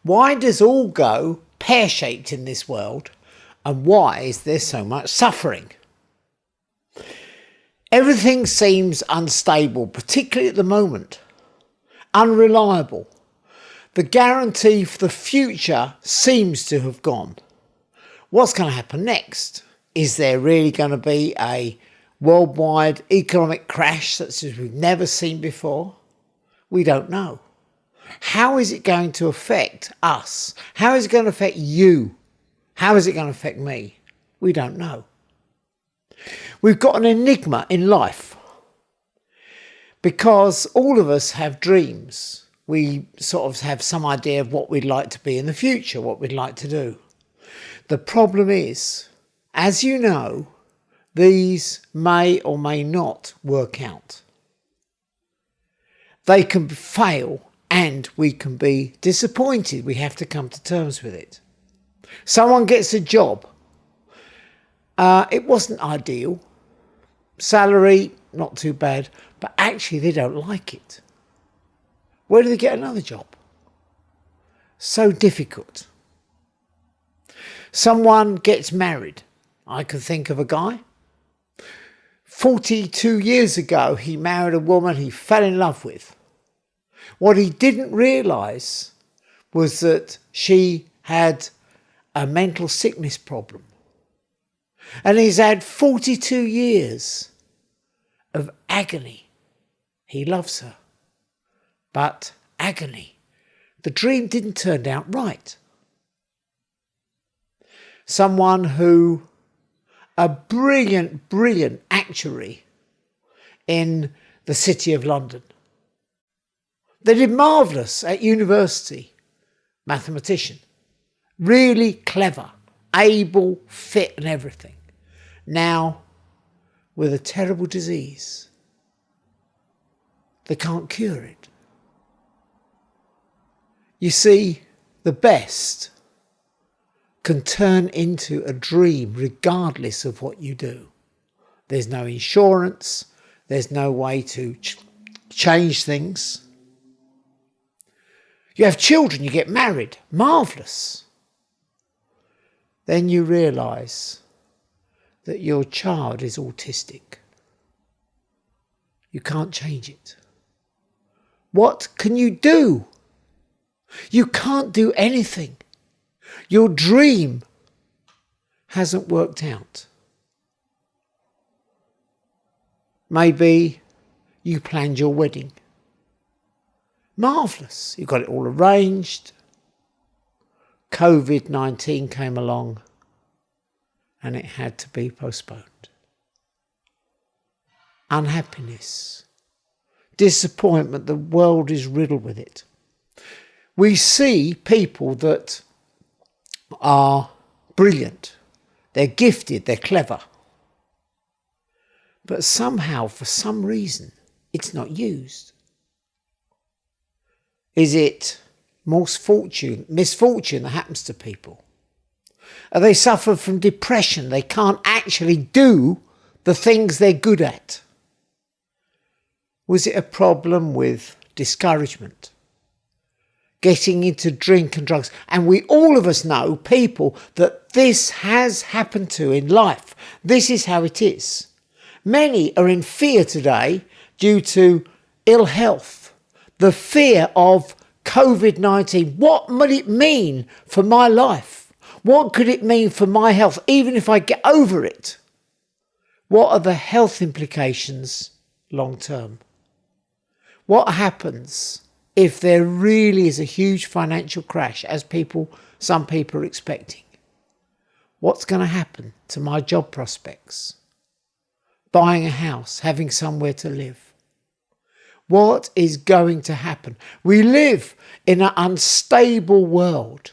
Why does all go pear-shaped in this world, and why is there so much suffering? Everything seems unstable, particularly at the moment. Unreliable. The guarantee for the future seems to have gone. What's going to happen next? Is there really going to be a worldwide economic crash such as we've never seen before? We don't know. How is it going to affect us? How is it going to affect you? How is it going to affect me? We don't know. We've got an enigma in life because all of us have dreams. We sort of have some idea of what we'd like to be in the future, what we'd like to do. The problem is, as you know, these may or may not work out. They can fail and we can be disappointed. We have to come to terms with it. Someone gets a job. It wasn't ideal. Salary, not too bad, but actually they don't like it. Where do they get another job? So difficult. Someone gets married. I can think of a guy. 42 years ago, he married a woman he fell in love with. What he didn't realise was that she had a mental sickness problem. And he's had 42 years of agony. He loves her, but agony. The dream didn't turn out right. Someone who, a brilliant actuary in the City of London. They did marvellous at university, mathematician, really clever, able, fit and everything. Now, with a terrible disease, they can't cure it. You see, the best can turn into a dream regardless of what you do. There's no insurance, there's no way to change things. You have children, you get married, marvellous. Then you realise that your child is autistic. You can't change it. What can you do? You can't do anything. Your dream hasn't worked out. Maybe you planned your wedding. Marvellous. You got it all arranged. COVID-19 came along and it had to be postponed. Unhappiness, disappointment, the world is riddled with it. We see people that are brilliant, they're gifted, they're clever, but somehow, for some reason, it's not used. Is it misfortune that happens to people? Are they suffer from depression? They can't actually do the things they're good at. Was it a problem with discouragement? Getting into drink and drugs? And all of us know people that this has happened to in life. This is how it is. Many are in fear today due to ill health. The fear of COVID-19. What might it mean for my life? What could it mean for my health, even if I get over it? What are the health implications long term? What happens if there really is a huge financial crash, as some people are expecting? What's going to happen to my job prospects? Buying a house, having somewhere to live? What is going to happen? We live in an unstable world.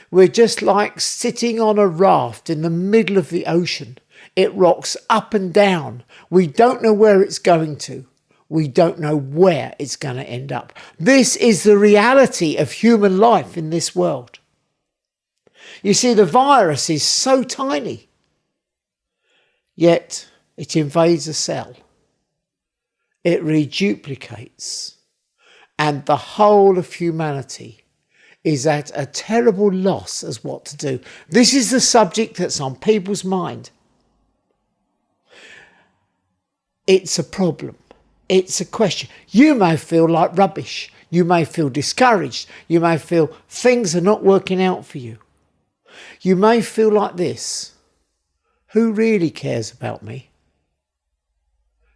We're just like sitting on a raft in the middle of the ocean. It rocks up and down. We don't know where it's going to. We don't know where it's going to end up. This is the reality of human life in this world. You see, the virus is so tiny, yet it invades a cell. It reduplicates, and the whole of humanity is at a terrible loss as what to do. This is the subject that's on people's mind. It's a problem. It's a question. You may feel like rubbish. You may feel discouraged. You may feel things are not working out for you. You may feel like this. Who really cares about me?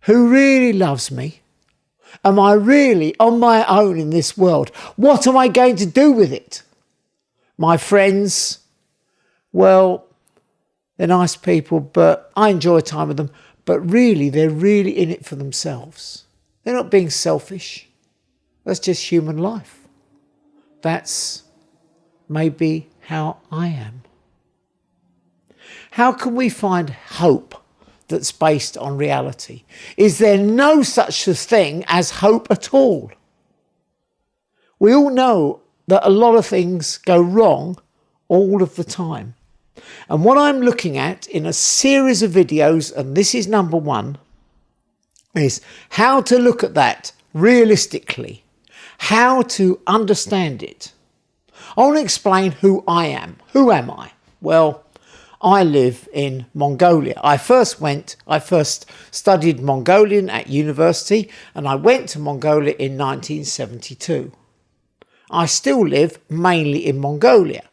Who really loves me? Am I really on my own in this world? What am I going to do with it? My friends, well, they're nice people, but I enjoy time with them. But really, they're really in it for themselves. They're not being selfish. That's just human life. That's maybe how I am. How can we find hope that's based on reality? Is there no such a thing as hope at all? We all know that a lot of things go wrong all of the time. And what I'm looking at in a series of videos, and this is number one, is how to look at that realistically, how to understand it. I want to explain who I am. Who am I? Well, I live in Mongolia. I first studied Mongolian at university, and I went to Mongolia in 1972. I still live mainly in Mongolia.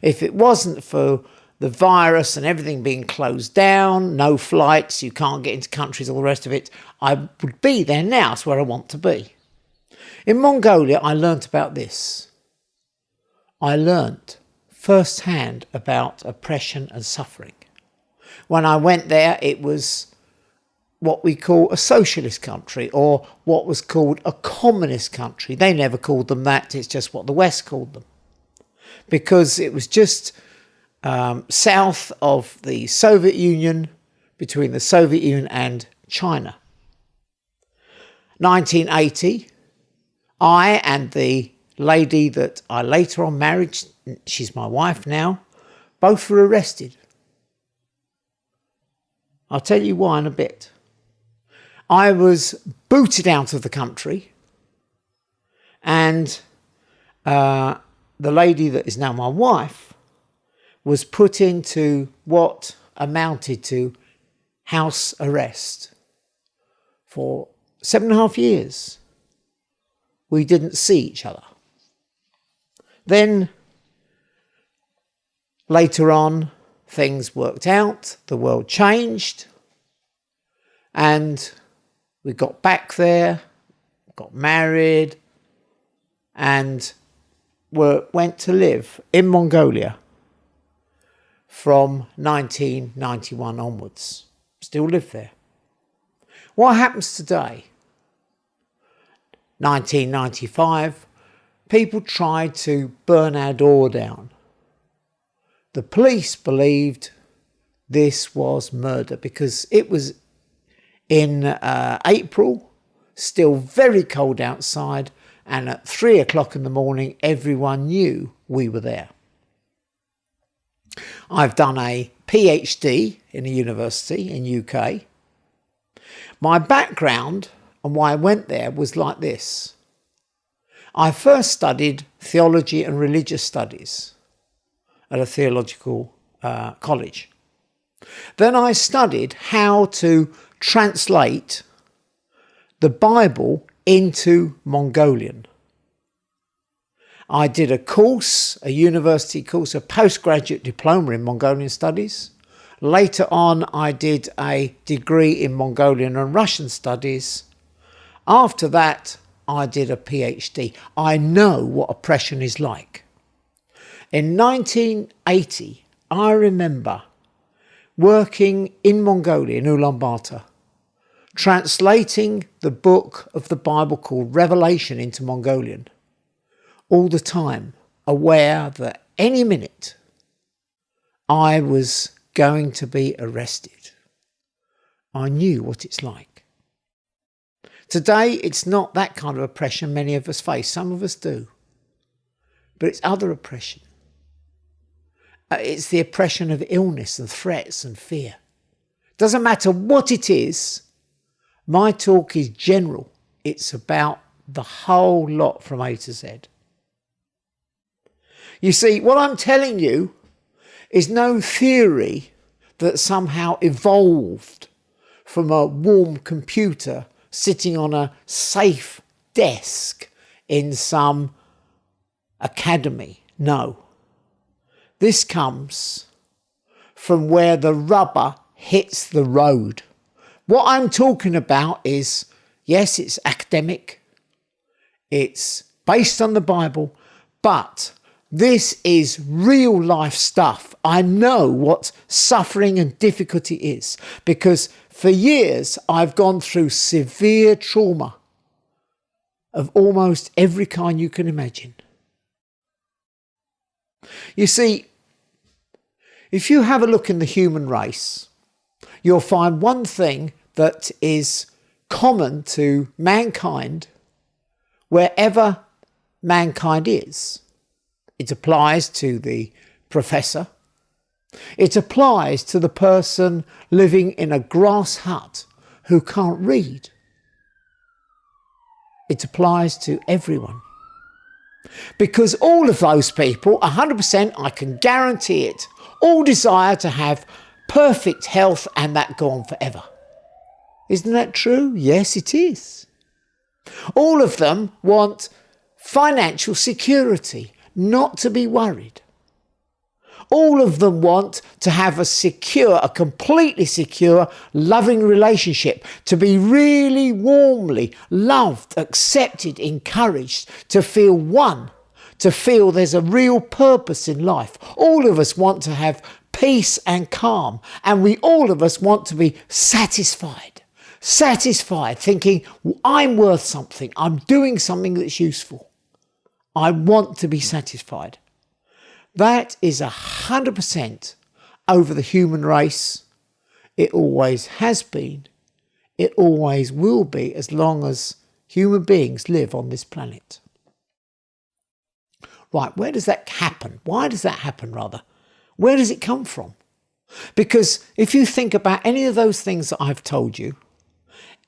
If it wasn't for the virus and everything being closed down, no flights, you can't get into countries, all the rest of it, I would be there now. It's where I want to be. In Mongolia, I learnt about this. I learnt firsthand about oppression and suffering. When I went there, it was what we call a socialist country, or what was called a communist country. They never called them that, it's just what the West called them. Because it was just south of the Soviet Union, between the Soviet Union and China. 1980, I and the lady that I later on married, she's my wife now, both were arrested. I'll tell you why in a bit. I was booted out of the country, and the lady that is now my wife was put into what amounted to house arrest for 7.5 years. We didn't see each other. Then later on, things worked out, the world changed, and we got back there, got married, and went to live in Mongolia from 1991 onwards. Still live there. What happens today? 1995, people tried to burn our door down. The police believed this was murder because it was in April, still very cold outside, and at 3 o'clock in the morning, everyone knew we were there. I've done a PhD in a university in UK. My background and why I went there was like this. I first studied theology and religious studies at a theological college. Then I studied how to translate the Bible into Mongolian. I did a course, a university course, a postgraduate diploma in Mongolian studies. Later on, I did a degree in Mongolian and Russian studies. After that, I did a PhD. I know what oppression is like. In 1980, I remember working in Mongolia, in Ulaanbaatar, translating the book of the Bible called Revelation into Mongolian, all the time aware that any minute I was going to be arrested. I knew what it's like. Today, it's not that kind of oppression many of us face. Some of us do. But it's other oppression. It's the oppression of illness and threats and fear. Doesn't matter what it is. My talk is general. It's about the whole lot from A to Z. You see, what I'm telling you is no theory that somehow evolved from a warm computer sitting on a safe desk in some academy. No. This comes from where the rubber hits the road. What I'm talking about is, yes, it's academic, it's based on the Bible, but this is real life stuff. I know what suffering and difficulty is because for years I've gone through severe trauma of almost every kind you can imagine. You see, if you have a look in the human race, you'll find one thing that is common to mankind wherever mankind is. It applies to the professor. It applies to the person living in a grass hut who can't read. It applies to everyone. Because all of those people, 100%, I can guarantee it, all desire to have perfect health and that go on forever. Isn't that true? Yes, it is. All of them want financial security, not to be worried. All of them want to have a completely secure, loving relationship, to be really warmly loved, accepted, encouraged, to feel one, to feel there's a real purpose in life. All of us want to have peace and calm, and all of us want to be satisfied, thinking, I'm worth something, I'm doing something that's useful. I want to be satisfied. That is 100% over the human race. It always has been. It always will be as long as human beings live on this planet. Right, where does that happen? Why does that happen, rather? Where does it come from? Because if you think about any of those things that I've told you,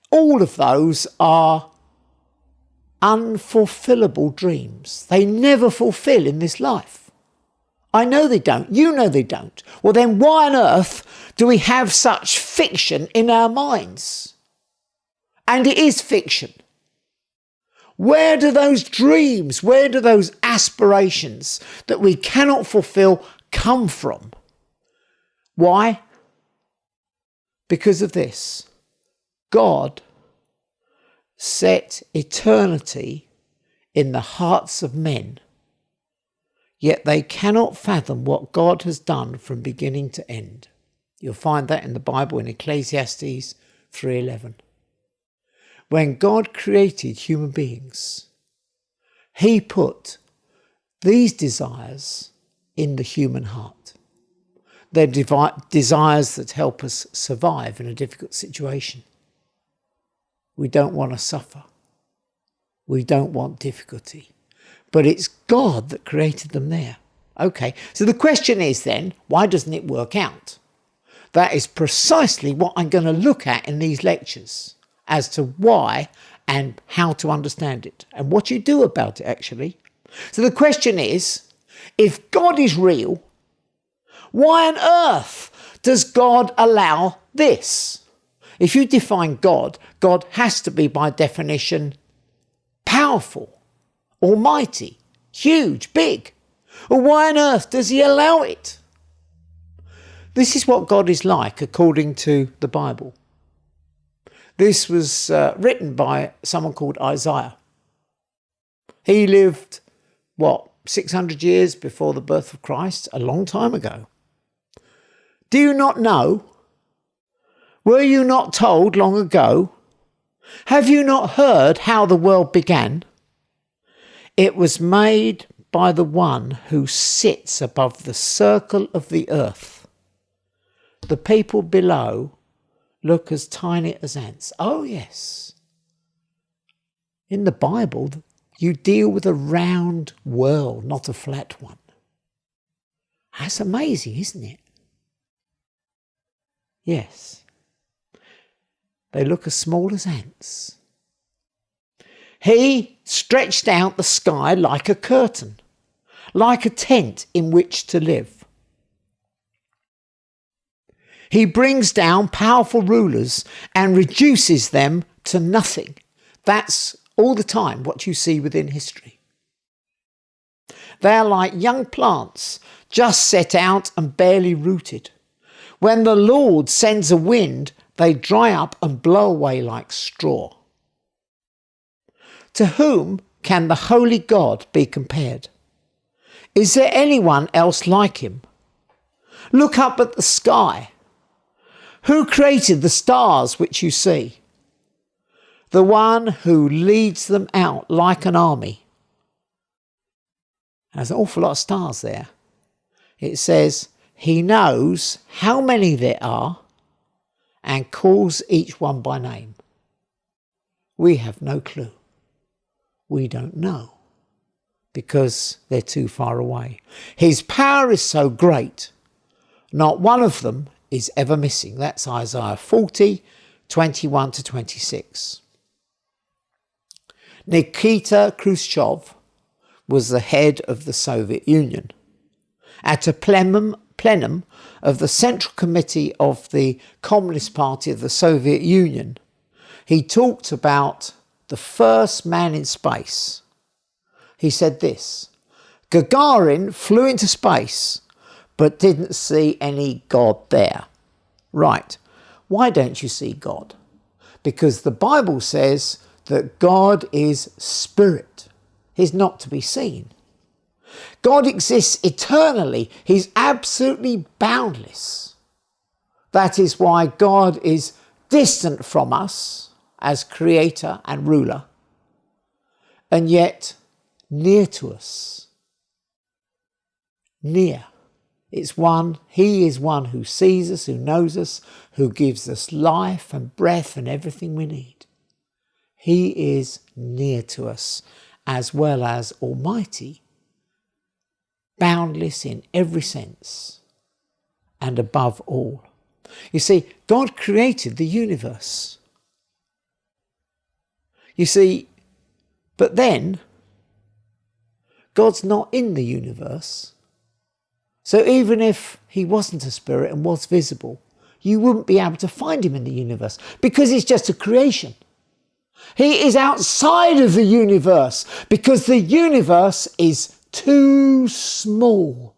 all of those are unfulfillable dreams. They never fulfill in this life. I know they don't. You know they don't. Well, then why on earth do we have such fiction in our minds? And it is fiction. Where do those dreams, where do those aspirations that we cannot fulfill come from? Why? Because of this. God set eternity in the hearts of men, yet they cannot fathom what God has done from beginning to end. You'll find that in the Bible in Ecclesiastes 3:11. When God created human beings, he put these desires in the human heart. They're desires that help us survive in a difficult situation. We don't want to suffer. We don't want difficulty. But it's God that created them there. Okay, so the question is then, why doesn't it work out? That is precisely what I'm going to look at in these lectures, as to why and how to understand it, and what you do about it, actually. So the question is, if God is real, why on earth does God allow this? If you define God, God has to be, by definition, powerful, almighty, huge, big. Well, why on earth does he allow it? This is what God is like according to the Bible. This was written by someone called Isaiah. He lived, 600 years before the birth of Christ, a long time ago. Do you not know? Were you not told long ago? Have you not heard how the world began? It was made by the one who sits above the circle of the earth. The people below look as tiny as ants. Oh, yes. In the Bible, you deal with a round world, not a flat one. That's amazing, isn't it? Yes. They look as small as ants. He stretched out the sky like a curtain, like a tent in which to live. He brings down powerful rulers and reduces them to nothing. That's all the time what you see within history. They are like young plants, just set out and barely rooted. When the Lord sends a wind, they dry up and blow away like straw. To whom can the holy God be compared? Is there anyone else like him? Look up at the sky. Who created the stars which you see? The one who leads them out like an army. There's an awful lot of stars there. It says he knows how many there are and calls each one by name. We have no clue. We don't know because they're too far away. His power is so great, not one of them is ever missing. That's Isaiah 40, 21 to 26. Nikita Khrushchev was the head of the Soviet Union. At a plenum of the Central Committee of the Communist Party of the Soviet Union, he talked about the first man in space. He said this: Gagarin flew into space but didn't see any God there. Right. Why don't you see God? Because the Bible says that God is spirit. He's not to be seen. God exists eternally. He's absolutely boundless. That is why God is distant from us as creator and ruler, and yet near to us. Near. He is one who sees us, who knows us, who gives us life and breath and everything we need. He is near to us, as well as almighty, boundless in every sense, and above all. You see, God created the universe. You see, but then God's not in the universe. So even if he wasn't a spirit and was visible, you wouldn't be able to find him in the universe because he's just a creation. He is outside of the universe because the universe is too small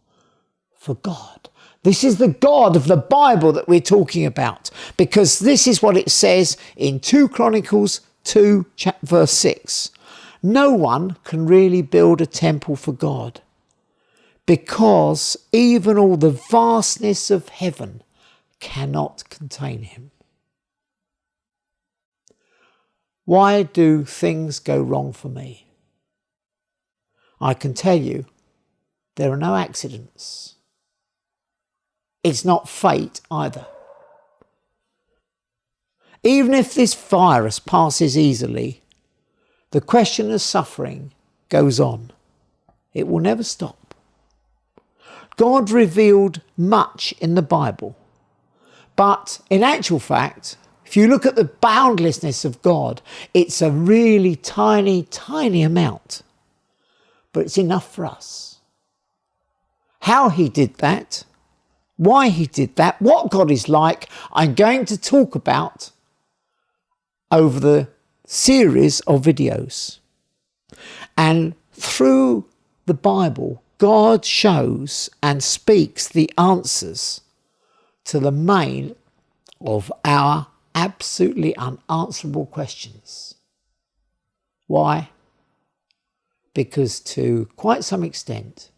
for God. This is the God of the Bible that we're talking about, because this is what it says in 2 Chronicles 2 verse 6. No one can really build a temple for God, because even all the vastness of heaven cannot contain him. Why do things go wrong for me? I can tell you, there are no accidents. It's not fate either. Even if this virus passes easily, the question of suffering goes on. It will never stop. God revealed much in the Bible, but in actual fact, if you look at the boundlessness of God, it's a really tiny, tiny amount, but it's enough for us. How he did that, why he did that, what God is like, I'm going to talk about over the series of videos. And through the Bible, God shows and speaks the answers to the main of our absolutely unanswerable questions. Why? Because to quite some extent,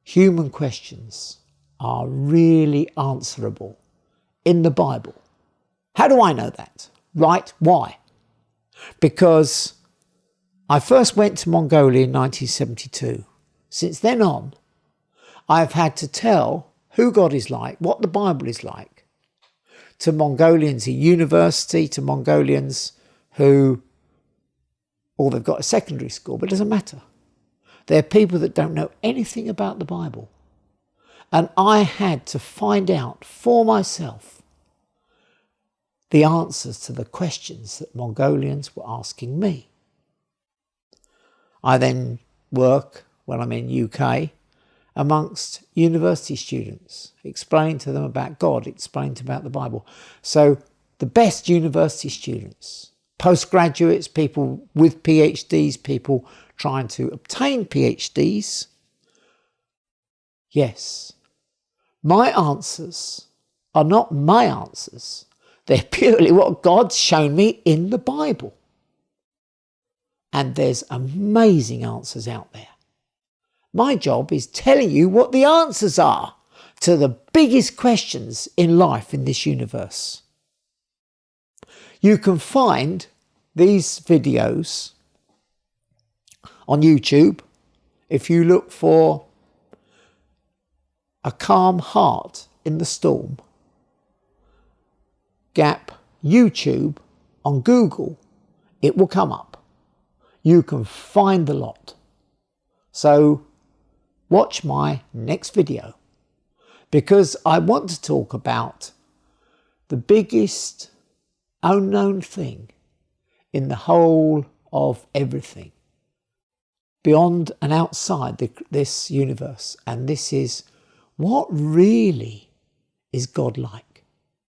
human questions are really answerable in the Bible. How do I know that? Right? Why? Because I first went to Mongolia in 1972. Since then on, I've had to tell who God is like, what the Bible is like, to Mongolians in university, to Mongolians who, they've got a secondary school, but it doesn't matter. They're people that don't know anything about the Bible. And I had to find out for myself the answers to the questions that Mongolians were asking me. I then work when I'm in UK, amongst university students, explaining to them about God, explaining to them about the Bible. So the best university students, postgraduates, people with PhDs, people trying to obtain PhDs, yes, my answers are not my answers. They're purely what God's shown me in the Bible. And there's amazing answers out there. My job is telling you what the answers are to the biggest questions in life in this universe. You can find these videos on YouTube if you look for A Calm Heart in the Storm. Gap YouTube on Google, it will come up. You can find the lot. So watch my next video, because I want to talk about the biggest unknown thing in the whole of everything, beyond and outside this universe. And this is, what really is God like?